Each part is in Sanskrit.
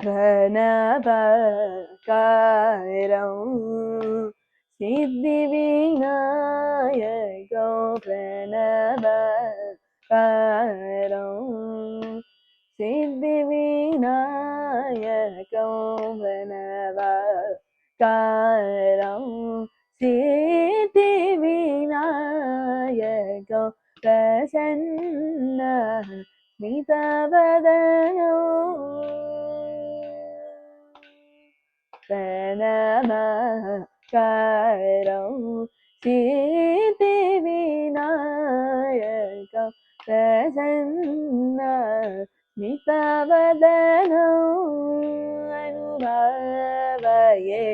प्रणवकारं सिद्धिविनायको प्रणवकारं सिद्धिविनायको प्रणवकारं सिद्धिविनायको प्रसन्न स्मितवदनो प्रणवकारं सिद्धिविनायकं प्रसन्न स्मितवदनो अनुभावये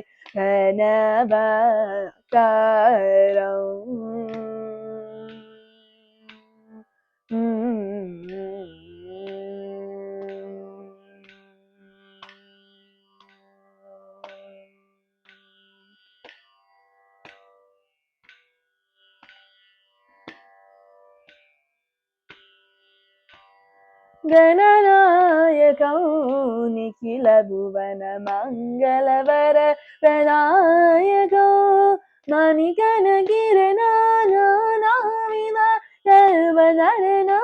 गणनायकौ निखिलभुवनमङ्गलवर प्रदायकौ मणिकणकिरणानाविव सर्वधरणौ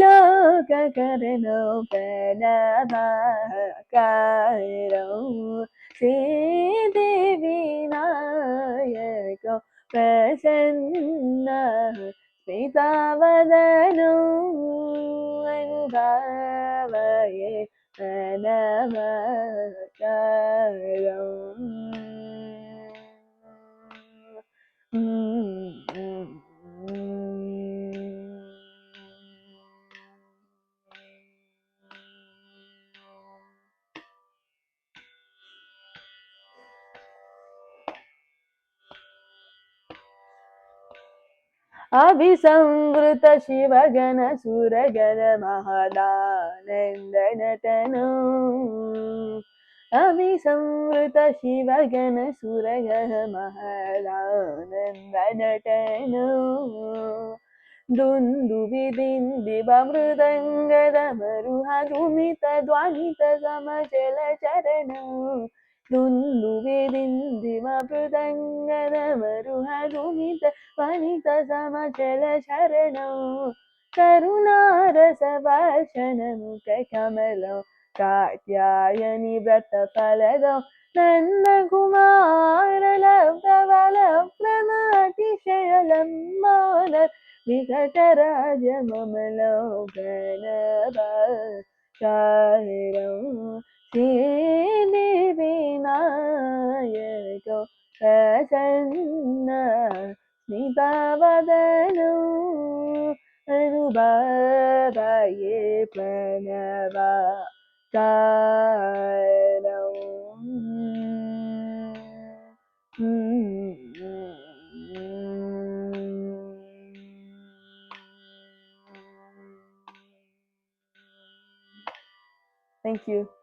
लोककरणौ प्रणवकारौ श्रीदेविनायकौ प्रसन्न स्मितवदनो अनुभावये प्रणवकारम् अभिसंवृत शिवगण सुरगण महदानन्दनटनो अभिसंवृत शिवगण सुरगण महदानन्दनटनो दुन्दुभिदिन्दिवमृदङ्गदमरुहधुमितध्वनितसमचलचरणौ दुन्दुभिदिन्दिवमृदङ्गदमरुहधुमितध्वनितसमचलचरणौ करुणारसवर्षणमुखकमलौ कात्यायनि व्रतफलदौ नन्दकुमारलब्धवलप्रमतिशयलम्बोदर विकटराजममलौ प्रणवकारौ श्रीदेविनायकौ प्रसन्न स्मितवदनो अनुभावये प्रणवकारौ Thank you.